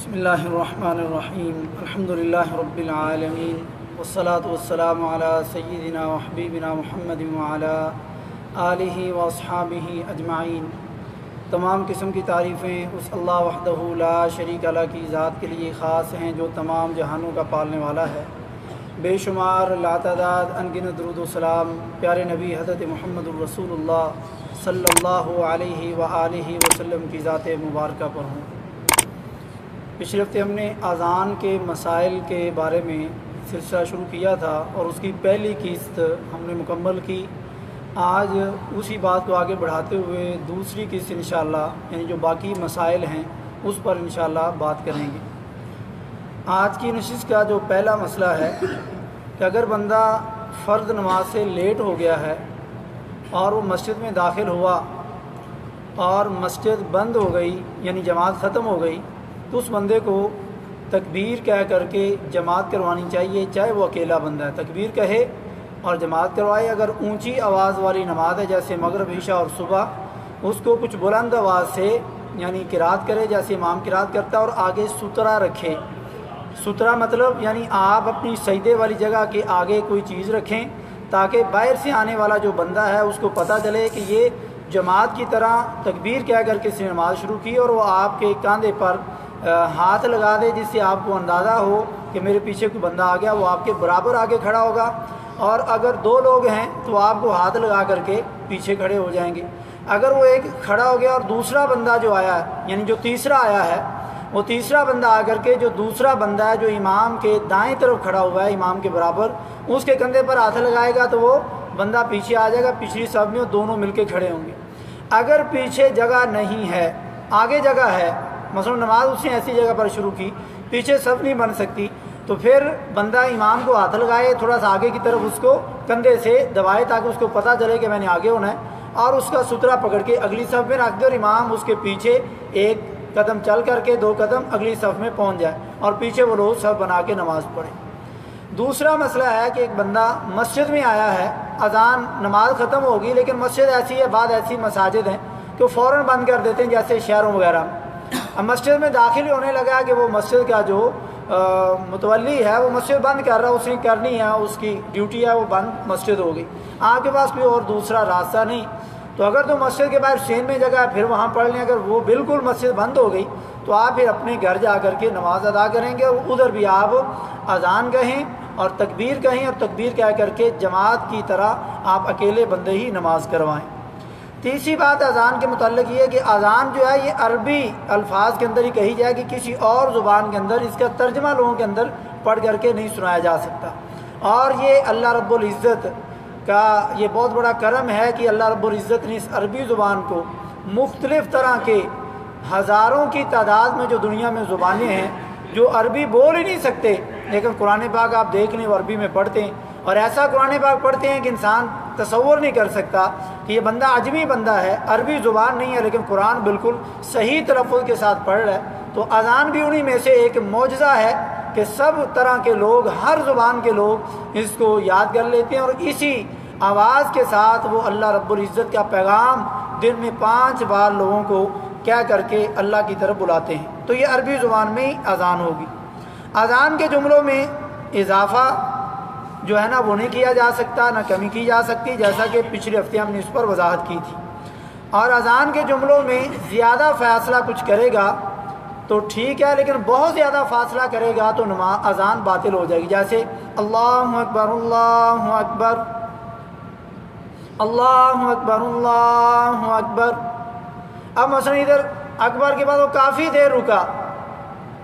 بسم اللہ الرحمن الرحیم الحمد للہ رب العالمین والصلاة والسلام علی سیدنا و حبیبنا محمد وعلی آلہ و اصحابہ اجمعین۔ تمام قسم کی تعریفیں اس اللہ وحدہ لا شریک لہ کی ذات کے لیے خاص ہیں جو تمام جہانوں کا پالنے والا ہے۔ بے شمار لاتعداد انگنت درود و سلام پیارے نبی حضرت محمد الرسول اللہ صلی اللہ علیہ وآلہ وسلم کی ذات مبارکہ پر ہوں۔ پچھلے ہفتے ہم نے اذان کے مسائل کے بارے میں سلسلہ شروع کیا تھا اور اس کی پہلی قسط ہم نے مکمل کی۔ آج اسی بات کو آگے بڑھاتے ہوئے دوسری قسط انشاءاللہ یعنی جو باقی مسائل ہیں اس پر انشاءاللہ بات کریں گے۔ آج کی نشست کا جو پہلا مسئلہ ہے کہ اگر بندہ فرض نماز سے لیٹ ہو گیا ہے اور وہ مسجد میں داخل ہوا اور مسجد بند ہو گئی یعنی جماعت ختم ہو گئی تو اس بندے کو تکبیر کہہ کر کے جماعت کروانی چاہیے، چاہے وہ اکیلا بندہ ہے۔ تکبیر کہے اور جماعت کروائے۔ اگر اونچی آواز والی نماز ہے جیسے مغرب عشاء اور صبح، اس کو کچھ بلند آواز سے یعنی قرات کرے جیسے امام قرات کرتا ہے اور آگے سترا رکھے۔ سترا مطلب یعنی آپ اپنی سجدے والی جگہ کے آگے کوئی چیز رکھیں تاکہ باہر سے آنے والا جو بندہ ہے اس کو پتہ چلے کہ یہ جماعت کی طرح تکبیر کہہ کر کے اس نے نماز شروع کی، اور وہ آپ کے کاندھے پر ہاتھ لگا دے جس سے آپ کو اندازہ ہو کہ میرے پیچھے کوئی بندہ آ گیا، وہ آپ کے برابر آگے کھڑا ہوگا۔ اور اگر دو لوگ ہیں تو آپ کو ہاتھ لگا کر کے پیچھے کھڑے ہو جائیں گے۔ اگر وہ ایک کھڑا ہو گیا اور دوسرا بندہ جو آیا ہے یعنی جو تیسرا آیا ہے وہ تیسرا بندہ آ کر کے جو دوسرا بندہ ہے جو امام کے دائیں طرف کھڑا ہوا ہے امام کے برابر، اس کے کندھے پر ہاتھ لگائے گا تو وہ بندہ پیچھے آ جائے گا، پچھلی صف میں وہ دونوں مل کے کھڑے ہوں گے۔ اگر پیچھے جگہ نہیں ہے آگے جگہ ہے، مثلا نماز اس نے ایسی جگہ پر شروع کی پیچھے صف نہیں بن سکتی، تو پھر بندہ امام کو ہاتھ لگائے، تھوڑا سا آگے کی طرف اس کو کندھے سے دبائے تاکہ اس کو پتہ چلے کہ میں نے آگے ہونا ہے، اور اس کا سترا پکڑ کے اگلی صف میں رکھ دے اور امام اس کے پیچھے ایک قدم چل کر کے دو قدم اگلی صف میں پہنچ جائے اور پیچھے وہ لوگ صف بنا کے نماز پڑھے۔ دوسرا مسئلہ ہے کہ ایک بندہ مسجد میں آیا ہے، اذان نماز ختم ہوگی لیکن مسجد ایسی ہے، بعض ایسی مساجد ہیں کہ وہ فوراً بند کر دیتے ہیں جیسے شہروں وغیرہ میں۔ اب مسجد میں داخل ہونے لگا کہ وہ مسجد کا جو متولی ہے وہ مسجد بند کر رہا ہے، اس نے کرنی ہے، اس کی ڈیوٹی ہے، وہ بند مسجد ہو گئی، آپ کے پاس کوئی اور دوسرا راستہ نہیں، تو اگر تو مسجد کے باہر سین میں جگہ ہے پھر وہاں پڑھ لیں۔ اگر وہ بالکل مسجد بند ہو گئی تو آپ پھر اپنے گھر جا کر کے نماز ادا کریں گے، اور ادھر بھی آپ اذان کہیں اور تکبیر کہیں اور تکبیر کہہ کر کے جماعت کی طرح آپ اکیلے بندے ہی نماز کروائیں۔ تیسری بات اذان کے متعلق یہ ہے کہ اذان جو ہے یہ عربی الفاظ کے اندر ہی کہی جائے کہ کسی اور زبان کے اندر اس کا ترجمہ لوگوں کے اندر پڑھ کر کے نہیں سنایا جا سکتا۔ اور یہ اللہ رب العزت کا یہ بہت بڑا کرم ہے کہ اللہ رب العزت نے اس عربی زبان کو مختلف طرح کے ہزاروں کی تعداد میں جو دنیا میں زبانیں ہیں جو عربی بول ہی نہیں سکتے، لیکن قرآن پاک آپ دیکھ لیں وہ عربی میں پڑھتے ہیں، اور ایسا قرآن پاک پڑھتے ہیں کہ انسان تصور نہیں کر سکتا کہ یہ بندہ عجمی بندہ ہے، عربی زبان نہیں ہے لیکن قرآن بالکل صحیح تلفظ کے ساتھ پڑھ رہا ہے۔ تو اذان بھی انہی میں سے ایک معجزہ ہے کہ سب طرح کے لوگ، ہر زبان کے لوگ اس کو یاد کر لیتے ہیں اور اسی آواز کے ساتھ وہ اللہ رب العزت کا پیغام دن میں 5 بار لوگوں کو کہہ کر کے اللہ کی طرف بلاتے ہیں۔ تو یہ عربی زبان میں ہی اذان ہوگی۔ اذان کے جملوں میں اضافہ جو ہے نا وہ نہیں کیا جا سکتا، نہ کمی کی جا سکتی، جیسا کہ پچھلے ہفتے ہم نے اس پر وضاحت کی تھی۔ اور اذان کے جملوں میں زیادہ فاصلہ کچھ کرے گا تو ٹھیک ہے، لیکن بہت زیادہ فاصلہ کرے گا تو اذان باطل ہو جائے گی، جیسے اللہ اکبر اللہ اکبر اللہ اکبر اللہ اکبر۔ اب مثلا ادھر اکبر کے بعد وہ کافی دیر رکا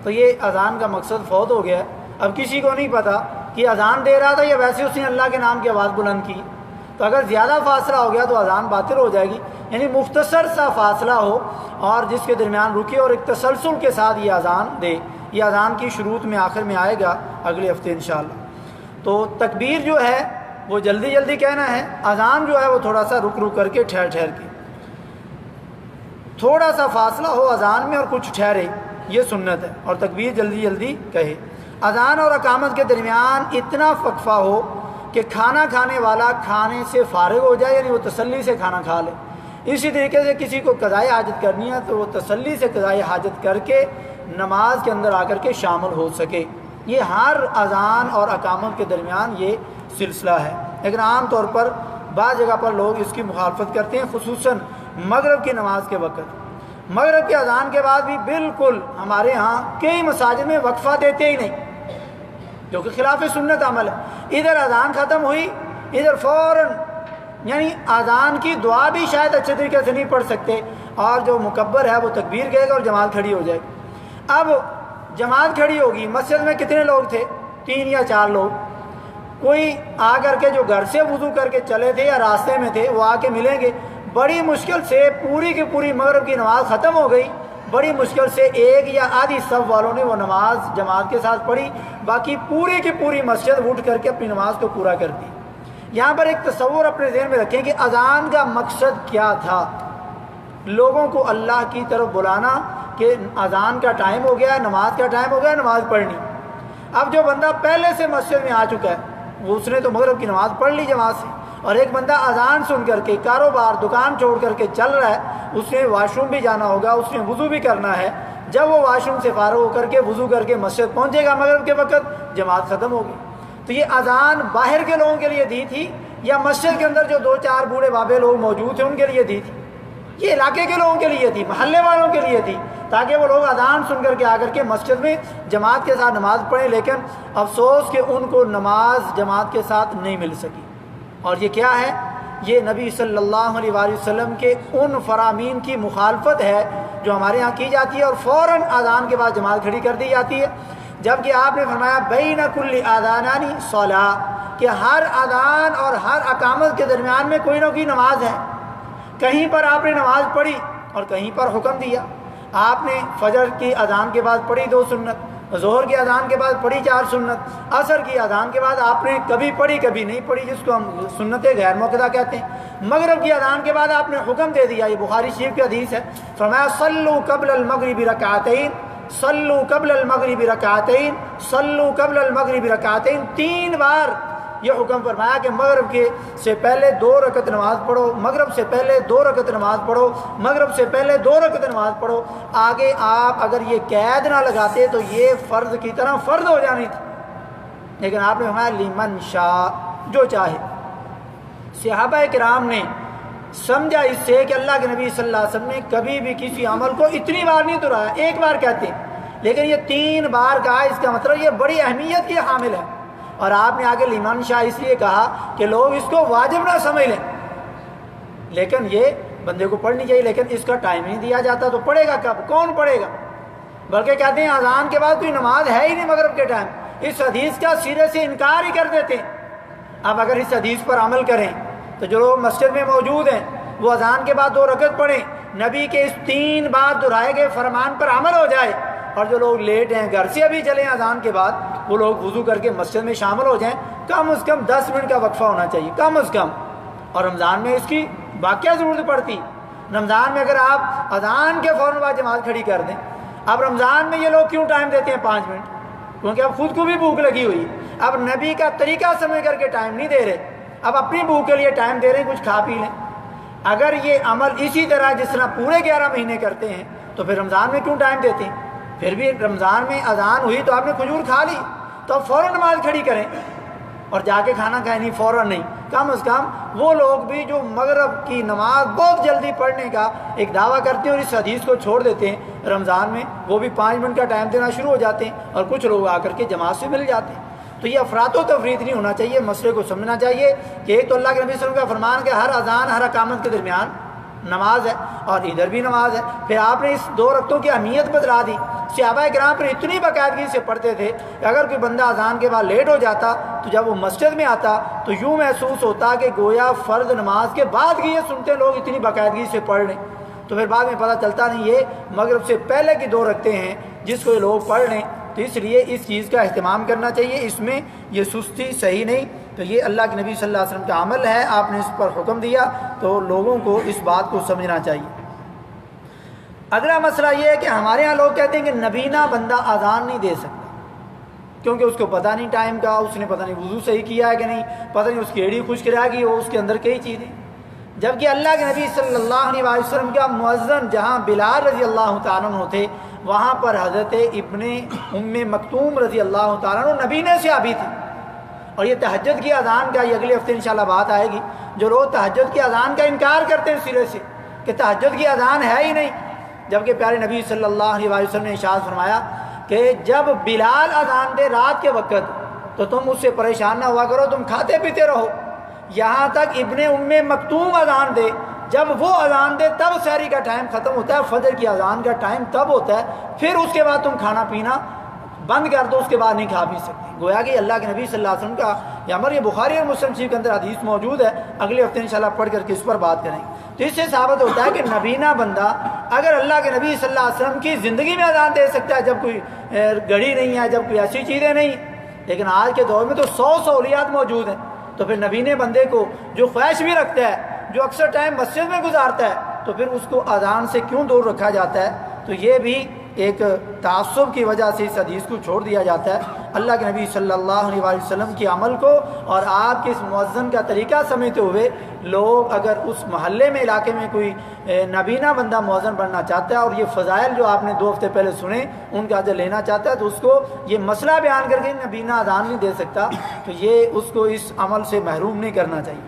تو یہ اذان کا مقصد فوت ہو گیا ہے۔ اب کسی کو نہیں پتا کہ اذان دے رہا تھا یا ویسے اس نے اللہ کے نام کی آواز بلند کی، تو اگر زیادہ فاصلہ ہو گیا تو اذان باطل ہو جائے گی۔ یعنی مختصر سا فاصلہ ہو اور جس کے درمیان رکے اور ایک تسلسل کے ساتھ یہ اذان دے۔ یہ اذان کی شروط میں آخر میں آئے گا اگلے ہفتے انشاءاللہ۔ تو تکبیر جو ہے وہ جلدی جلدی کہنا ہے، اذان جو ہے وہ تھوڑا سا رک رک کر کے ٹھہر ٹھہر کے، تھوڑا سا فاصلہ ہو اذان میں اور کچھ ٹھہرے، یہ سنت ہے، اور تکبیر جلدی جلدی کہے۔ اذان اور اقامت کے درمیان اتنا وقفہ ہو کہ کھانا کھانے والا کھانے سے فارغ ہو جائے، یعنی وہ تسلی سے کھانا کھا لے۔ اسی طریقے سے کسی کو قضائے حاجت کرنی ہے تو وہ تسلی سے قضائے حاجت کر کے نماز کے اندر آ کر کے شامل ہو سکے۔ یہ ہر اذان اور اقامت کے درمیان یہ سلسلہ ہے، لیکن عام طور پر بعض جگہ پر لوگ اس کی مخالفت کرتے ہیں، خصوصاً مغرب کی نماز کے وقت۔ مغرب کی اذان کے بعد بھی بالکل ہمارے ہاں کئی مساجد میں وقفہ دیتے ہی نہیں، جو کہ خلاف سنت عمل ہے۔ ادھر اذان ختم ہوئی، ادھر فوراً یعنی اذان کی دعا بھی شاید اچھے طریقے سے نہیں پڑھ سکتے، اور جو مکبر ہے وہ تکبیر کہے گا اور جماعت کھڑی ہو جائے گی۔ اب جماعت کھڑی ہوگی، مسجد میں کتنے لوگ تھے؟ 3 یا 4 لوگ۔ کوئی آ کر کے جو گھر سے وضو کر کے چلے تھے یا راستے میں تھے وہ آ کے ملیں گے، بڑی مشکل سے پوری کی پوری مغرب کی نماز ختم ہو گئی، بڑی مشکل سے ایک یا آدھی صف والوں نے وہ نماز جماعت کے ساتھ پڑھی، باقی پوری کی پوری مسجد اٹھ کر کے اپنی نماز کو پورا کر دی۔ یہاں پر ایک تصور اپنے ذہن میں رکھیں کہ اذان کا مقصد کیا تھا؟ لوگوں کو اللہ کی طرف بلانا کہ اذان کا ٹائم ہو گیا ہے، نماز کا ٹائم ہو گیا ہے، نماز پڑھنی۔ اب جو بندہ پہلے سے مسجد میں آ چکا ہے وہ اس نے تو مغرب کی نماز پڑھ لی جماعت سے، اور ایک بندہ اذان سن کر کے کاروبار دکان چھوڑ کر کے چل رہا ہے، اس نے واش روم بھی جانا ہوگا، اس نے وضو بھی کرنا ہے، جب وہ واش روم سے فارغ ہو کر کے وضو کر کے مسجد پہنچے گا مغرب کے وقت، جماعت ختم ہوگی۔ تو یہ اذان باہر کے لوگوں کے لیے دی تھی یا مسجد کے اندر جو 2-4 بوڑھے بابے لوگ موجود تھے ان کے لیے دی تھی؟ یہ علاقے کے لوگوں کے لیے تھی، محلے والوں کے لیے تھی، تاکہ وہ لوگ اذان سن کر کے آ کر کے مسجد میں جماعت کے ساتھ نماز پڑھیں۔ لیکن افسوس کہ ان کو نماز جماعت کے ساتھ نہیں مل سکی۔ اور یہ کیا ہے؟ یہ نبی صلی اللہ علیہ وآلہ وسلم کے ان فرامین کی مخالفت ہے جو ہمارے ہاں کی جاتی ہے، اور فوراً اذان کے بعد جماعت کھڑی کر دی جاتی ہے، جبکہ آپ نے فرمایا بین کل اذانانی صلاۃ، کہ ہر اذان اور ہر اقامت کے درمیان میں کوئی نہ کوئی نماز ہے۔ کہیں پر آپ نے نماز پڑھی اور کہیں پر حکم دیا۔ آپ نے فجر کی اذان کے بعد پڑھی 2 سنت، ظہر کی اذان کے بعد پڑھی 4 سنت، عصر کی اذان کے بعد آپ نے کبھی پڑھی کبھی نہیں پڑھی، جس کو ہم سنت غیر موقعہ کہتے ہیں۔ مغرب کی اذان کے بعد آپ نے حکم دے دیا، یہ بخاری شریف کی حدیث ہے، فرمایا صلوا قبل المغرب رکعتین، صلوا قبل المغرب رکعتین، صلوا قبل المغرب رکعتین، 3 بار یہ حکم فرمایا کہ مغرب کے سے پہلے 2 رکعت نماز پڑھو، مغرب سے پہلے 2 رکعت نماز پڑھو، مغرب سے پہلے 2 رکعت نماز پڑھو۔ آگے آپ اگر یہ قید نہ لگاتے تو یہ فرض کی طرح فرض ہو جانی تھی، لیکن آپ نے فرمایا لمن شاء، جو چاہے۔ صحابہ کرام نے سمجھا اس سے کہ اللہ کے نبی صلی اللہ علیہ وسلم نے کبھی بھی کسی عمل کو اتنی بار نہیں دہرایا، 1 بار کہتے ہیں، لیکن یہ 3 بار کہا، اس کا مطلب یہ بڑی اہمیت کی حامل ہے۔ اور آپ نے آگے لیمان شاہ اس لیے کہا کہ لوگ اس کو واجب نہ سمجھ لیں، لیکن یہ بندے کو پڑھنی چاہیے، لیکن اس کا ٹائم نہیں دیا جاتا تو پڑھے گا کب؟ کون پڑھے گا؟ بلکہ کہتے ہیں اذان کے بعد کوئی نماز ہے ہی نہیں مغرب کے ٹائم، اس حدیث کا سرے سے انکار ہی کر دیتے ہیں۔ اب اگر اس حدیث پر عمل کریں تو جو لوگ مسجد میں موجود ہیں وہ اذان کے بعد 2 رکعت پڑھیں، نبی کے اس 3 بار دہرائے گئے فرمان پر عمل ہو جائے، اور جو لوگ لیٹ ہیں گھر سے ابھی چلیں اذان کے بعد، وہ لوگ وضو کر کے مسجد میں شامل ہو جائیں، کم از کم 10 منٹ کا وقفہ ہونا چاہیے، کم از کم۔ اور رمضان میں اس کی واقعہ ضرورت پڑتی، رمضان میں اگر آپ اذان کے فوراً بعد جماعت کھڑی کر دیں۔ اب رمضان میں یہ لوگ کیوں ٹائم دیتے ہیں 5 منٹ؟ کیونکہ اب خود کو بھی بھوک لگی ہوئی، اب نبی کا طریقہ سمجھ کر کے ٹائم نہیں دے رہے، اب اپنی بھوک کے لیے ٹائم دے رہے ہیں، کچھ کھا پی لیں۔ اگر یہ عمل اسی طرح جس طرح پورے 11 مہینے کرتے ہیں تو پھر رمضان میں کیوں ٹائم دیتے ہیں؟ پھر بھی رمضان میں اذان ہوئی تو آپ نے کھجور کھا لی تو اب فوراً نماز کھڑی کریں اور جا کے کھانا کھائیں، نہیں فوراً نہیں۔ کم از کم وہ لوگ بھی جو مغرب کی نماز بہت جلدی پڑھنے کا ایک دعویٰ کرتے ہیں اور اس حدیث کو چھوڑ دیتے ہیں، رمضان میں وہ بھی 5 منٹ کا ٹائم دینا شروع ہو جاتے ہیں، اور کچھ لوگ آ کر کے جماعت سے مل جاتے ہیں۔ تو یہ افراط و تفریط نہیں ہونا چاہیے، مسئلے کو سمجھنا چاہیے کہ ایک تو اللہ کے نبی صلی اللہ علیہ وسلم کا فرمان کہ ہر اذان ہر اقامت کے درمیان نماز ہے، اور ادھر بھی نماز ہے۔ پھر آپ نے اس 2 رکعتوں کی اہمیت بتلا دی۔ صحابہ کرام پر اتنی باقاعدگی سے پڑھتے تھے کہ اگر کوئی بندہ اذان کے بعد لیٹ ہو جاتا تو جب وہ مسجد میں آتا تو یوں محسوس ہوتا کہ گویا فرض نماز کے بعد کی یہ سنتے لوگ اتنی باقاعدگی سے پڑھ لیں، تو پھر بعد میں پتہ چلتا نہیں یہ مغرب سے پہلے کی 2 رکعتیں ہیں جس کو یہ لوگ پڑھ لیں۔ تو اس لیے اس چیز کا اہتمام کرنا چاہیے، اس میں یہ سستی صحیح نہیں۔ تو یہ اللہ کے نبی صلی اللہ علیہ وسلم کا عمل ہے، آپ نے اس پر حکم دیا تو لوگوں کو اس بات کو سمجھنا چاہیے۔ اگلا مسئلہ یہ ہے کہ ہمارے ہاں لوگ کہتے ہیں کہ نبینہ بندہ اذان نہیں دے سکتا کیونکہ اس کو پتہ نہیں ٹائم کا، اس نے پتہ نہیں وضو صحیح کیا ہے کہ نہیں، پتہ نہیں اس کی ایڑی خشک رہ گئی ہو، اس کے اندر کئی چیزیں۔ جبکہ اللہ کے نبی صلی اللہ علیہ وسلم کا مؤذن جہاں بلال رضی اللہ تعالیٰ عنہ تھے، وہاں پر حضرت ابن ام مکتوم رضی اللہ تعالیٰ عنہ نبی نے صحابی تھی. اور یہ تہجد کی اذان کا یہ اگلے ہفتے انشاءاللہ بات آئے گی. جو لوگ تہجد کی اذان کا انکار کرتے ہیں سرے سے کہ تہجد کی اذان ہے ہی نہیں، جبکہ پیارے نبی صلی اللہ علیہ وسلم نے ارشاد فرمایا کہ جب بلال اذان دے رات کے وقت تو تم اس سے پریشان نہ ہوا کرو، تم کھاتے پیتے رہو، یہاں تک ابن ام مکتوم اذان دے، جب وہ اذان دے تب سحری کا ٹائم ختم ہوتا ہے، فجر کی اذان کا ٹائم تب ہوتا ہے، پھر اس کے بعد تم کھانا پینا بند کر دو، اس کے بعد نہیں کھا پی سکتے. گویا کہ اللہ کے نبی صلی اللہ علیہ وسلم کا یہ امر، یہ بخاری اور مسلم شریف کے اندر حدیث موجود ہے، اگلے ہفتے انشاءاللہ پڑھ کر کے اس پر بات کریں. تو اس سے ثابت ہوتا ہے کہ نبینا بندہ اگر اللہ کے نبی صلی اللہ علیہ وسلم کی زندگی میں اذان دے سکتا ہے جب کوئی گھڑی نہیں ہے، جب کوئی ایسی چیزیں نہیں، لیکن آج کے دور میں تو 100 سہولیات موجود ہیں، تو پھر نبینے بندے کو جو خواہش بھی رکھتا ہے، جو اکثر ٹائم مسجد میں گزارتا ہے، تو پھر اس کو اذان سے کیوں دور رکھا جاتا ہے؟ تو یہ بھی ایک تعصب کی وجہ سے اس حدیث کو چھوڑ دیا جاتا ہے. اللہ کے نبی صلی اللہ علیہ وسلم کے عمل کو اور آپ کے اس مؤذن کا طریقہ سمجھتے ہوئے لوگ اگر اس محلے میں علاقے میں کوئی نبینا بندہ مؤذن بننا چاہتا ہے اور یہ فضائل جو آپ نے 2 ہفتے پہلے سنے ان کا اجر لینا چاہتا ہے، تو اس کو یہ مسئلہ بیان کر کے نبینا اذان نہیں دے سکتا، تو یہ اس کو اس عمل سے محروم نہیں کرنا چاہیے.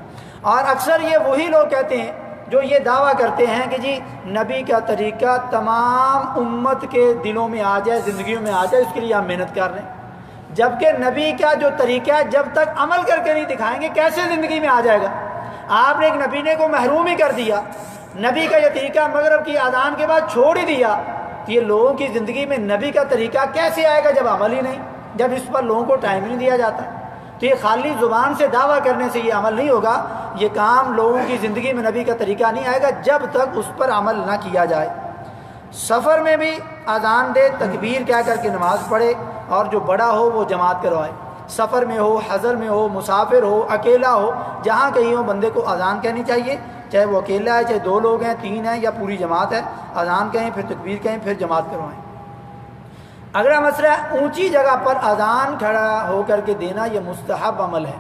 اور اکثر یہ وہی لوگ کہتے ہیں جو یہ دعویٰ کرتے ہیں کہ جی نبی کا طریقہ تمام امت کے دلوں میں آ جائے، زندگیوں میں آ جائے، اس کے لیے آپ محنت کر رہے ہیں، جبکہ نبی کا جو طریقہ ہے جب تک عمل کر کے نہیں دکھائیں گے کیسے زندگی میں آ جائے گا؟ آپ نے ایک نبینے کو محروم ہی کر دیا، نبی کا یہ طریقہ مغرب کی اذان کے بعد چھوڑ ہی دیا، تو یہ لوگوں کی زندگی میں نبی کا طریقہ کیسے آئے گا جب عمل ہی نہیں، جب اس پر لوگوں کو ٹائم ہی نہیں دیا جاتا؟ تو یہ خالی زبان سے دعویٰ کرنے سے یہ عمل نہیں ہوگا، یہ کام لوگوں کی زندگی میں نبی کا طریقہ نہیں آئے گا جب تک اس پر عمل نہ کیا جائے. سفر میں بھی اذان دے، تکبیر کہہ کر کے نماز پڑھے، اور جو بڑا ہو وہ جماعت کروائے. سفر میں ہو، حضر میں ہو، مسافر ہو، اکیلا ہو، جہاں کہیں ہو بندے کو اذان کہنی چاہیے، چاہے وہ اکیلا ہے، چاہے 2 لوگ ہیں، 3 ہیں، یا پوری جماعت ہے، اذان کہیں پھر تکبیر کہیں پھر جماعت کروائیں. اگلا مسئلہ ہے اونچی جگہ پر اذان کھڑا ہو کر کے دینا، یہ مستحب عمل ہے،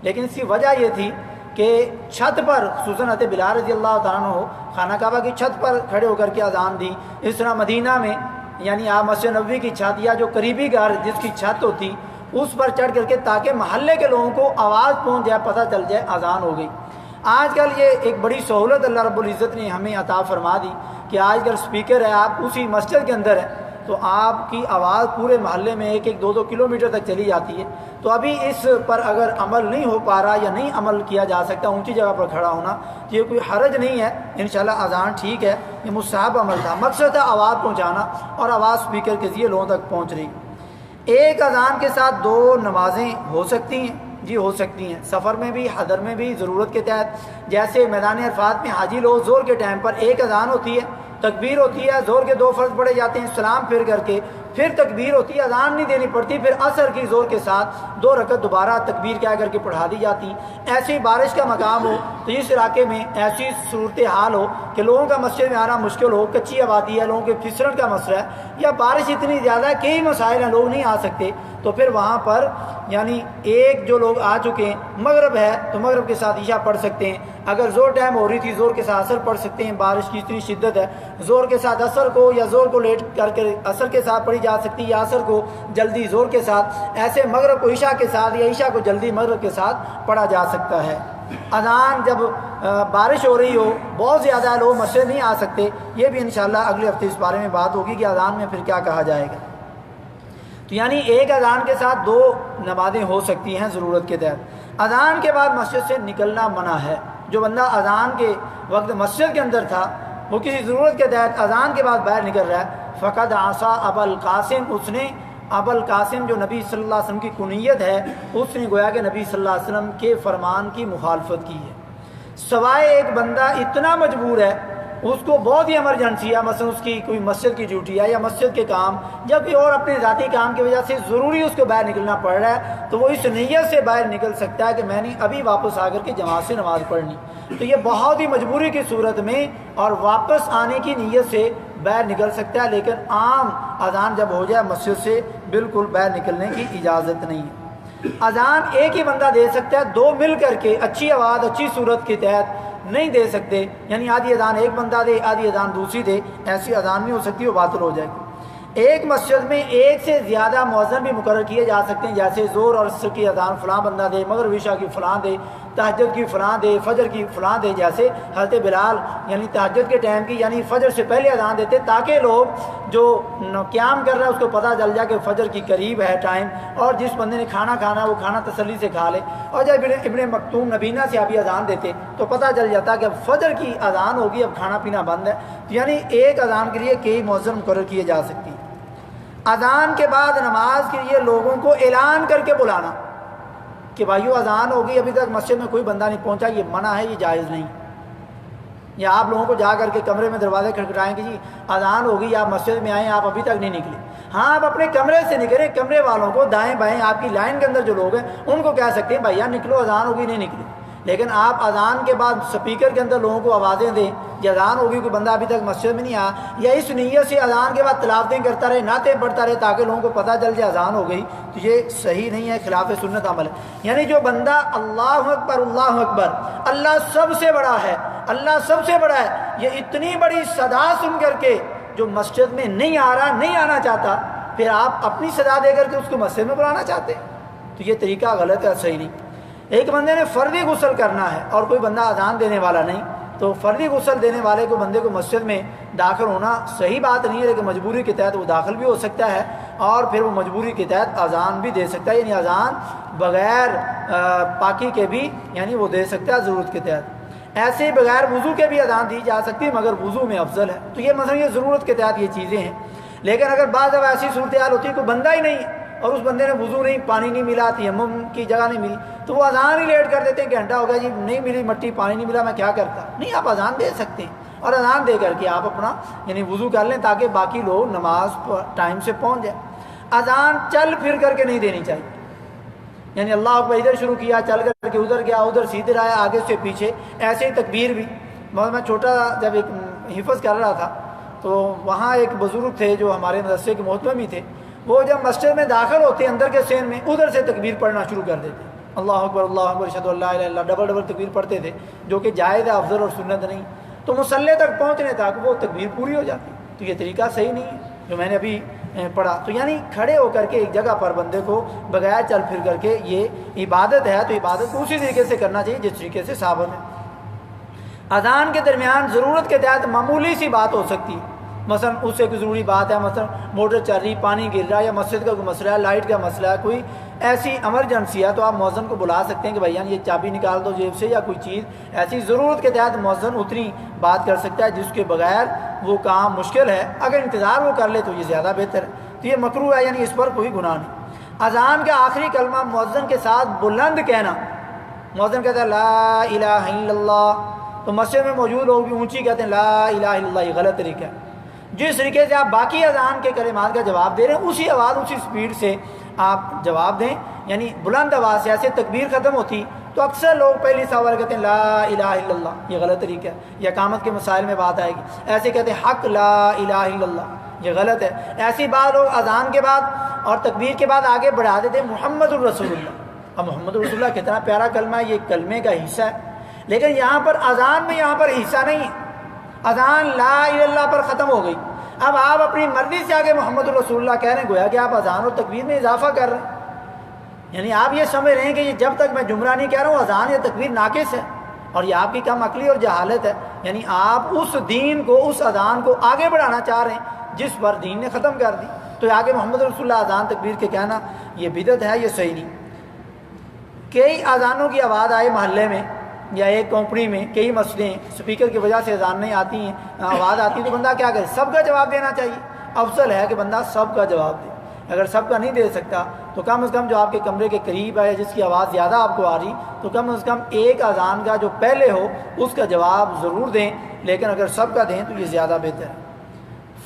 لیکن اس کی وجہ یہ تھی کہ چھت پر خصوصاً حضرت بلال رضی اللہ تعالیٰ عنہ خانہ کعبہ کی چھت پر کھڑے ہو کر کے اذان دی. اس طرح مدینہ میں یعنی آپ مسجد نبوی کی چھت یا جو قریبی گھر جس کی چھت ہوتی اس پر چڑھ کر کے تاکہ محلے کے لوگوں کو آواز پہنچ جائے، پتہ چل جائے اذان ہو گئی. آج کل یہ ایک بڑی سہولت اللہ رب العزت نے ہمیں عطا فرما دی کہ آج کل سپیکر ہے، آپ اسی مسجد کے اندر ہے تو آپ کی آواز پورے محلے میں 1-2 کلومیٹر تک چلی جاتی ہے. تو ابھی اس پر اگر عمل نہیں ہو پا رہا یا نہیں عمل کیا جا سکتا اونچی جگہ پر کھڑا ہونا، تو یہ کوئی حرج نہیں ہے، انشاءاللہ اذان ٹھیک ہے، یہ مستحب عمل تھا. مقصد تھا آواز پہنچانا، اور آواز سپیکر کے ذریعے لوگوں تک پہنچ رہی. ایک اذان کے ساتھ 2 نمازیں ہو سکتی ہیں؟ جی ہو سکتی ہیں، سفر میں بھی، حضر میں بھی، ضرورت کے تحت. جیسے میدان عرفات میں حاجی لوگ زور کے ٹائم پر ایک اذان ہوتی ہے، تکبیر ہوتی ہے، زور کے 2 فرض پڑھے جاتے ہیں، سلام پھر کر کے پھر تکبیر ہوتی ہے، اذان نہیں دینی پڑتی، پھر عصر کی زور کے ساتھ 2 رکعت دوبارہ تکبیر کہہ کر کے پڑھا دی جاتی. ایسی بارش کا مقام ہو تو اس علاقے میں ایسی صورتحال ہو کہ لوگوں کا مسجد میں آنا مشکل ہو، کچی آبادی ہے، لوگوں کے پھسلن کا مسئلہ ہے، یا بارش اتنی زیادہ ہے، کئی مسائل ہیں، لوگ نہیں آ سکتے، تو پھر وہاں پر یعنی ایک جو لوگ آ چکے ہیں، مغرب ہے تو مغرب کے ساتھ عشاء پڑھ سکتے ہیں. اگر زور ٹائم ہو رہی تھی زور کے ساتھ عصر پڑھ سکتے ہیں، بارش کی اتنی شدت ہے، زور کے ساتھ عصر کو یا زور کو لیٹ کر کے عصر کے ساتھ پڑھی جا سکتی، یا عصر کو جلدی زور کے ساتھ، ایسے مغرب کو عشاء کے ساتھ یا عشاء کو جلدی مغرب کے ساتھ پڑھا جا سکتا ہے. اذان جب بارش ہو رہی ہو، بہت زیادہ لوگ مسجد نہیں آ سکتے، یہ بھی انشاءاللہ اگلے ہفتے اس بارے میں بات ہوگی کہ اذان میں پھر کیا کہا جائے گا. تو یعنی ایک اذان کے ساتھ 2 نمازیں ہو سکتی ہیں ضرورت کے تحت. اذان کے بعد مسجد سے نکلنا منع ہے. جو بندہ اذان کے وقت مسجد کے اندر تھا وہ کسی ضرورت کے تحت اذان کے بعد باہر نکل رہا ہے، فقد عصا ابا القاسم، اس نے ابا القاسم جو نبی صلی اللہ علیہ وسلم کی کنیت ہے، اس نے گویا کہ نبی صلی اللہ علیہ وسلم کے فرمان کی مخالفت کی ہے. سوائے ایک بندہ اتنا مجبور ہے، اس کو بہت ہی ایمرجنسی ہے، مثلا اس کی کوئی مسجد کی ڈیوٹی ہے یا مسجد کے کام یا کوئی اور اپنے ذاتی کام کی وجہ سے ضروری اس کو باہر نکلنا پڑ رہا ہے، تو وہ اس نیت سے باہر نکل سکتا ہے کہ میں نے ابھی واپس آ کر کے جماعت سے نماز پڑھنی. تو یہ بہت ہی مجبوری کی صورت میں اور واپس آنے کی نیت سے باہر نکل سکتا ہے، لیکن عام اذان جب ہو جائے مسجد سے بالکل باہر نکلنے کی اجازت نہیں ہے. اذان ایک ہی بندہ دے سکتا ہے، 2 مل کر کے اچھی آواز اچھی صورت کے تحت نہیں دے سکتے، یعنی آدھی اذان ایک بندہ دے آدھی اذان دوسری دے، ایسی اذان نہیں ہو سکتی، وہ باطل ہو جائے گی. ایک مسجد میں ایک سے زیادہ مؤذن بھی مقرر کیے جا سکتے ہیں، جیسے زور اور عصر کی اذان فلاں بندہ دے، مغرب عشاء کی فلاں دے، تہجد کی فلاں دے، فجر کی فلاں دے، جیسے حضرت بلال یعنی تہجد کے ٹائم کی یعنی فجر سے پہلے اذان دیتے تاکہ لوگ جو قیام کر رہا ہے اس کو پتہ چل جائے کہ فجر کی قریب ہے ٹائم، اور جس بندے نے کھانا کھانا ہے وہ کھانا تسلی سے کھا لے۔ اور جب ابن مکتوم نبینہ سے ابھی اذان دیتے تو پتہ چل جاتا کہ اب فجر کی اذان ہوگی، اب کھانا پینا بند ہے۔ تو یعنی ایک اذان کے لیے کئی مؤذن مقرر کیے جا سکتی ہیں۔ اذان کے بعد نماز کے لیے لوگوں کو اعلان کر کے بلانا کہ بھائیو اذان ہوگی، ابھی تک مسجد میں کوئی بندہ نہیں پہنچا، یہ منع ہے، یہ جائز نہیں۔ یا آپ لوگوں کو جا کر کے کمرے میں دروازے کھٹکھٹائیں کہ جی اذان ہوگی، آپ مسجد میں آئیں، آپ ابھی تک نہیں نکلے۔ ہاں آپ اپنے کمرے سے نکلیں، کمرے والوں کو دائیں بائیں آپ کی لائن کے اندر جو لوگ ہیں ان کو کہہ سکتے ہیں بھائی یار نکلو، اذان ہوگی، نہیں نکلے۔ لیکن آپ اذان کے بعد سپیکر کے اندر لوگوں کو آوازیں دیں کہ اذان ہوگی، کوئی بندہ ابھی تک مسجد میں نہیں آیا، یا اس نیت سے اذان کے بعد تلاوتیں کرتا رہے، نعتیں پڑھتا رہے تاکہ لوگوں کو پتہ چل جائے اذان ہو گئی، تو یہ صحیح نہیں ہے، خلاف سنت عمل ہے۔ یعنی جو بندہ اللہ اکبر اللہ اکبر، اللہ سب سے بڑا ہے، اللہ سب سے بڑا ہے، یہ اتنی بڑی صدا سن کر کے جو مسجد میں نہیں آ رہا، نہیں آنا چاہتا، پھر آپ اپنی صدا دے کر کے اس کو مسجد میں بلانا چاہتے ہیں، تو یہ طریقہ غلط ہے، صحیح نہیں۔ ایک بندے نے فردی غسل کرنا ہے اور کوئی بندہ اذان دینے والا نہیں، تو فردی غسل دینے والے کو بندے کو مسجد میں داخل ہونا صحیح بات نہیں ہے، لیکن مجبوری کے تحت وہ داخل بھی ہو سکتا ہے، اور پھر وہ مجبوری کے تحت اذان بھی دے سکتا ہے، یعنی اذان بغیر پاکی کے بھی یعنی وہ دے سکتا ہے ضرورت کے تحت۔ ایسے ہی بغیر وضو کے بھی اذان دی جا سکتی ہے، مگر وضو میں افضل ہے۔ تو یہ مثلا یہ ضرورت کے تحت یہ چیزیں ہیں۔ لیکن اگر بعض اب ایسی صورتحال ہوتی ہے کوئی بندہ ہی نہیں اور اس بندے نے وضو نہیں، پانی نہیں ملا، تیمم کی جگہ نہیں ملی، تو وہ اذان ہی لیٹ کر دیتے ہیں، گھنٹہ ہو گیا جی نہیں ملی مٹی، پانی نہیں ملا، میں کیا کرتا؟ نہیں، آپ اذان دے سکتے ہیں، اور اذان دے کر کے آپ اپنا یعنی وضو کر لیں تاکہ باقی لوگ نماز ٹائم سے پہنچ جائیں۔ اذان چل پھر کر کے نہیں دینی چاہیے، یعنی اللہ اکبر ادھر شروع کیا، چل کر کے ادھر گیا، ادھر سے ادھر آیا، آگے سے پیچھے، ایسے ہی تکبیر بھی۔ میں چھوٹا جب ایک حفظ کر رہا تھا تو وہاں ایک بزرگ تھے جو ہمارے مدرسے کے محترم ہی تھے، وہ جب مسجد میں داخل ہوتے اندر کے سین میں ادھر سے تکبیر پڑھنا شروع کر دیتے، اللہ اکبر اشہدو ان لا الہ الا اللہ، ڈبل ڈبل تکبیر پڑھتے تھے، جو کہ جائز ہے، افضل اور سنت نہیں۔ تو مصلی تک پہنچنے تک وہ تکبیر پوری ہو جاتی، تو یہ طریقہ صحیح نہیں ہے جو میں نے ابھی پڑھا۔ تو یعنی کھڑے ہو کر کے ایک جگہ پر بندے کو بغیر چل پھر کر کے، یہ عبادت ہے تو عبادت کو اسی طریقے سے کرنا چاہیے جس طریقے سے ثابت ہے۔ اذان کے درمیان ضرورت کے تحت معمولی سی بات ہو سکتی ہے، مثلا اس سے کوئی ضروری بات ہے، مثلا موٹر چل رہی، پانی گر رہا ہے، یا مسجد کا کوئی مسئلہ ہے، لائٹ کا مسئلہ ہے، کوئی ایسی ایمرجنسی ہے، تو آپ مؤذن کو بلا سکتے ہیں کہ بھائی یہ چابی نکال دو جیب سے، یا کوئی چیز ایسی ضرورت کے تحت مؤذن اتنی بات کر سکتا ہے جس کے بغیر وہ کام مشکل ہے۔ اگر انتظار وہ کر لے تو یہ زیادہ بہتر ہے، تو یہ مکروہ ہے، یعنی اس پر کوئی گناہ نہیں۔ اذان کا آخری کلمہ مؤذن کے ساتھ بلند کہنا، مؤذن کہتا ہے لا الہ الا اللہ، تو مسجد میں موجود لوگ بھی اونچی کہتے ہیں لا الہ الا اللہ، یہ غلط طریقہ ہے۔ جس طریقے سے آپ باقی اذان کے کلمات کا جواب دے رہے ہیں اسی آواز اسی سپیڈ سے آپ جواب دیں، یعنی بلند آواز سے۔ ایسے تکبیر ختم ہوتی تو اکثر لوگ پہلی سوال کہتے ہیں لا الہ الا اللہ، یہ غلط طریقہ ہے، یہ اقامت کے مسائل میں بات آئے گی۔ ایسے کہتے ہیں حق لا الہ الا اللہ، یہ غلط ہے۔ ایسی بات لوگ اذان کے بعد اور تکبیر کے بعد آگے بڑھا دیتے ہیں محمد الرسول اللہ۔ اب محمد الرسول اللہ کتنا پیارا کلمہ ہے، یہ کلمے کا حصہ ہے، لیکن یہاں پر اذان میں یہاں پر حصہ نہیں ہے، اذان لا الہ الا اللہ پر ختم ہو گئی۔ اب آپ اپنی مرضی سے آگے محمد الرسول اللہ کہہ رہے ہیں، گویا کہ آپ اذان اور تکبیر میں اضافہ کر رہے ہیں، یعنی آپ یہ سمجھ رہے ہیں کہ یہ جب تک میں جملہ نہیں کہہ رہا ہوں اذان یا تکبیر ناقص ہے، اور یہ آپ کی کم عقلی اور جہالت ہے، یعنی آپ اس دین کو، اس اذان کو آگے بڑھانا چاہ رہے ہیں جس پر دین نے ختم کر دی، تو آگے محمد رسول اللہ اذان تکبیر کے کہنا یہ بدعت ہے، یہ صحیح نہیں۔ کئی اذانوں کی آواز آئے محلے میں یا ایک کمپنی میں، کئی مسئلے ہیں، اسپیکر کی وجہ سے اذان نہیں آتی ہیں، آواز آتی ہے، تو بندہ کیا کرے؟ سب کا جواب دینا چاہیے، افضل ہے کہ بندہ سب کا جواب دے۔ اگر سب کا نہیں دے سکتا تو کم از کم جو آپ کے کمرے کے قریب ہے، جس کی آواز زیادہ آپ کو آ رہی، تو کم از کم ایک اذان کا جو پہلے ہو اس کا جواب ضرور دیں، لیکن اگر سب کا دیں تو یہ زیادہ بہتر ہے۔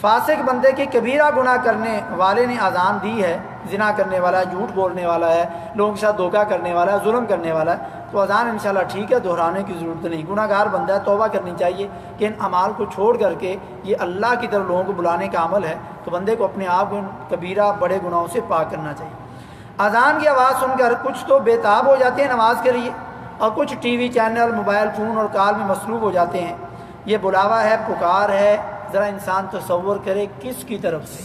فاسق بندے کی کبیرہ گناہ کرنے والے نے اذان دی ہے، زنا کرنے والا ہے، جھوٹ بولنے والا ہے، لوگوں کے ساتھ دھوکہ کرنے والا ہے، ظلم کرنے والا ہے، تو اذان انشاءاللہ ٹھیک ہے، دہرانے کی ضرورت نہیں۔ گناہ گار بندہ ہے، توبہ کرنی چاہیے کہ ان اعمال کو چھوڑ کر کے یہ اللہ کی طرف لوگوں کو بلانے کا عمل ہے، تو بندے کو اپنے آپ کو ان کبیرہ بڑے گناہوں سے پاک کرنا چاہیے۔ اذان کی آواز سن کر کچھ تو بے تاب ہو جاتے ہیں نماز کے لیے، اور کچھ T V channel, mobile phone اور کال میں مصروف ہو جاتے ہیں۔ یہ بلاوا ہے، پکار ہے، ذرا انسان تصور کرے کس کی طرف سے،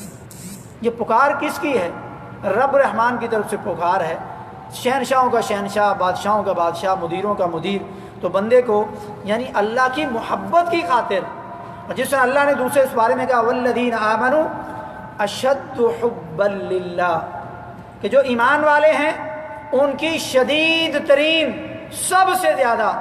یہ پکار کس کی ہے؟ رب رحمان کی طرف سے پکار ہے، شہنشاہوں کا شہنشاہ، بادشاہوں کا بادشاہ، مدیروں کا مدیر۔ تو بندے کو یعنی اللہ کی محبت کی خاطر، جس طرح اللہ نے دوسرے اس بارے میں کہا والذین آمنوا اشد حبا للہ، کہ جو ایمان والے ہیں ان کی شدید ترین، سب سے زیادہ،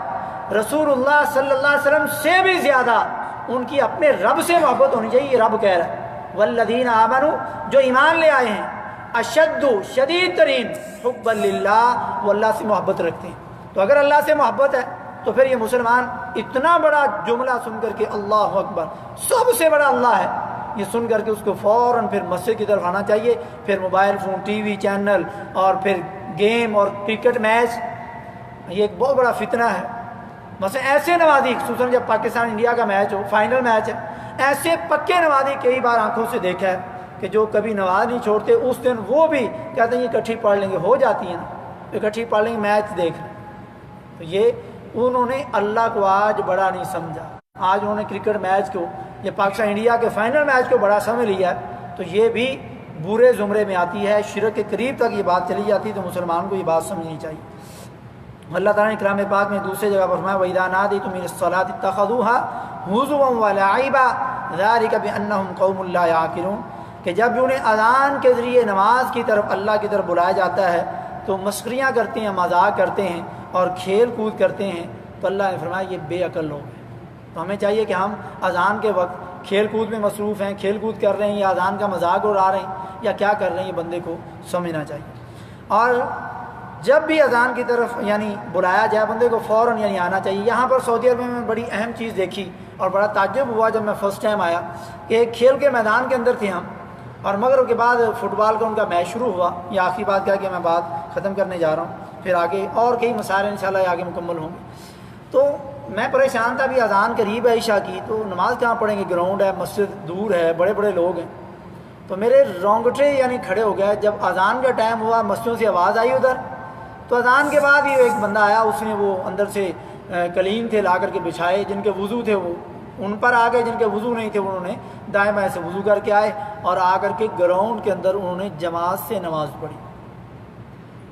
رسول اللہ صلی اللہ علیہ وسلم سے بھی زیادہ ان کی اپنے رب سے محبت ہونی چاہیے۔ یہ رب کہہ رہا ہے والذین آمنوا، جو ایمان لے آئے ہیں، اشد شدید ترین حبا للہ، وہ اللہ سے محبت رکھتے ہیں۔ تو اگر اللہ سے محبت ہے تو پھر یہ مسلمان اتنا بڑا جملہ سن کر کے اللہ اکبر، سب سے بڑا اللہ ہے، یہ سن کر کے اس کو فوراً پھر مسجد کی طرف آنا چاہیے، پھر mobile phone, T V channel اور پھر گیم اور کرکٹ میچ، یہ ایک بہت بڑا فتنہ ہے۔ مثلا ایسے نمازی، خصوصاً جب پاکستان انڈیا کا میچ ہو، فائنل میچ ہے، ایسے پکے نمازی کئی بار آنکھوں سے دیکھا ہے کہ جو کبھی نماز نہیں چھوڑتے، اس دن وہ بھی کہتے ہیں یہ اکٹھی پڑھ لیں گے، ہو جاتی ہیں نا، اکٹھی پڑھ لیں گے، میچ دیکھ لیں۔ تو یہ انہوں نے اللہ کو آج بڑا نہیں سمجھا، آج انہوں نے کرکٹ میچ کو، یہ پاکستان انڈیا کے فائنل میچ کو بڑا سمجھ لیا ہے۔ تو یہ بھی برے زمرے میں آتی ہے، شرک کے قریب تک یہ بات چلی جاتی ہے، تو مسلمان کو یہ بات سمجھنی چاہیے۔ اللہ تعالیٰ نے کلام پاک میں دوسرے جگہ پر فرمایا وَإِذَا نَادَيْتُمْ إِلَى الصَّلَاةِ اتَّخَذُوهَا هُزُوًا وَلَعِبًا ذَلِكَ بِأَنَّهُمْ قَوْمٌ لَا يَعْقِلُونَ، کہ جب انہیں اذان کے ذریعے نماز کی طرف، اللہ کی طرف بلایا جاتا ہے تو مسخریاں کرتے ہیں، مذاق کرتے ہیں اور کھیل کود کرتے ہیں۔ تو اللہ نے فرمایا یہ بے عقل لوگ ہیں۔ تو ہمیں چاہیے کہ ہم اذان کے وقت کھیل کود میں مصروف ہیں، کھیل کود کر رہے ہیں یا اذان کا مذاق اڑا رہے ہیں یا کیا کر رہے ہیں، یہ بندے کو سمجھنا چاہیے۔ اور جب بھی اذان کی طرف یعنی بلایا جائے، بندے کو فوراً یعنی آنا چاہیے۔ یہاں پر سعودی عرب میں بڑی اہم چیز دیکھی اور بڑا تعجب ہوا جب میں فرسٹ ٹائم آیا کہ ایک کھیل کے میدان کے اندر تھے ہم، اور مغرب کے بعد فٹ بال کا ان کا میچ شروع ہوا۔ یہ آخری بات کیا کہ میں بات ختم کرنے جا رہا ہوں، پھر آگے اور کئی مسائل انشاءاللہ آگے مکمل ہوں گے۔ تو میں پریشان تھا، بھی اذان قریب ہے عشاء کی، تو نماز کہاں پڑھیں گے، گراؤنڈ ہے، مسجد دور ہے، بڑے بڑے لوگ ہیں۔ تو میرے رونگٹے یعنی کھڑے ہو گئے جب اذان کا ٹائم ہوا، مسجدوں سے آواز آئی ادھر، تو اذان کے بعد ہی ایک بندہ آیا، اس نے وہ اندر سے قلین تھے لا کر کے بچھائے، جن کے وضو تھے وہ ان پر آ گئے، جن کے وضو نہیں تھے انہوں نے دائیں بائیں سے وضو کر کے آئے اور آ کر کے گراؤنڈ کے اندر انہوں نے جماعت سے نماز پڑھی۔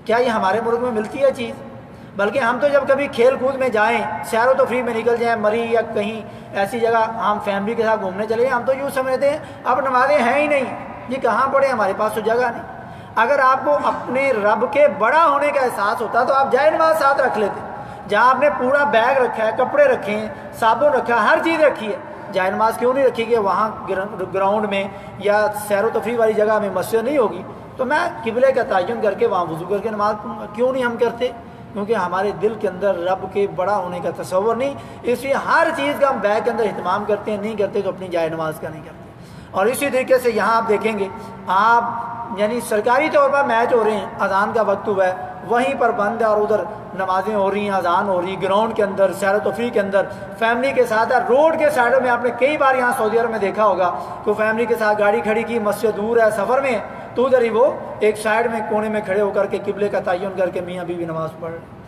کیا یہ ہمارے ملک میں ملتی ہے چیز؟ بلکہ ہم تو جب کبھی کھیل کود میں جائیں، سیر و تفریح میں نکل جائیں، مری یا کہیں ایسی جگہ ہم فیملی کے ساتھ گھومنے چلے جائیں، ہم تو یوں سمجھتے ہیں اب نمازیں ہیں ہی نہیں، یہ کہاں پڑھیں، ہمارے پاس تو جگہ نہیں۔ اگر آپ کو اپنے رب کے بڑا ہونے کا احساس ہوتا تو آپ جائے نماز ساتھ رکھ لیتے۔ جہاں آپ نے پورا بیگ رکھا ہے، کپڑے رکھے ہیں، صابن رکھا ہے، ہر چیز رکھی ہے، جائے نماز کیوں نہیں رکھی کہ وہاں گراؤنڈ میں یا سیر و تفریح والی جگہ میں مسجد نہیں ہوگی تو میں قبلے کا تعین کر کے وہاں وضو کر کے نماز پڑھوں گا؟ کیوں نہیں ہم کرتے؟ کیونکہ ہمارے دل کے اندر رب کے بڑا ہونے کا تصور نہیں، اس لیے ہر چیز کا ہم بیگ کے اندر اہتمام کرتے ہیں، نہیں کرتے تو اپنی جائے نماز کا نہیں کرتے۔ اور اسی طریقے سے یہاں آپ دیکھیں گے، آپ یعنی سرکاری طور پر میچ ہو رہے ہیں، اذان کا وقت ہوا ہے، وہیں پر بند ہے اور ادھر نمازیں ہو رہی ہیں، اذان ہو رہی، گراؤنڈ کے اندر سیر و تفریح کے اندر فیملی کے ساتھ ہے، روڈ کے سائڈوں میں آپ نے کئی بار یہاں سعودی عرب میں دیکھا ہوگا کہ فیملی کے ساتھ گاڑی کھڑی کی، مسجد دور ہے، سفر میں، تو ادھر ہی وہ ایک سائڈ میں کونے میں کھڑے ہو کر کے قبلے کا تعین کر کے میاں بیوی نماز پڑھ رہے ہیں۔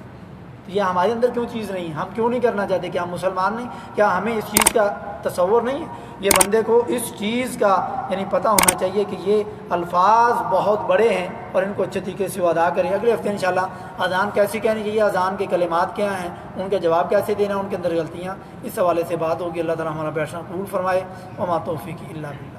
یہ ہمارے اندر کیوں چیز نہیں ہے؟ ہم کیوں نہیں کرنا چاہتے؟ کہ ہم مسلمان نہیں؟ کیا ہمیں اس چیز کا تصور نہیں ہے؟ یہ بندے کو اس چیز کا یعنی پتہ ہونا چاہیے کہ یہ الفاظ بہت بڑے ہیں اور ان کو اچھے طریقے سے وہ ادا کریں۔ اگلے ہفتے انشاءاللہ اذان کیسی کہنی چاہیے، اذان کے کلمات کیا ہیں، ان کا جواب کیسے دینا، ان کے اندر غلطیاں، اس حوالے سے بات ہوگی۔ اللہ تعالیٰ ہمارا بیٹھنا قبول فرمائے۔ وما توفیقی الا باللہ۔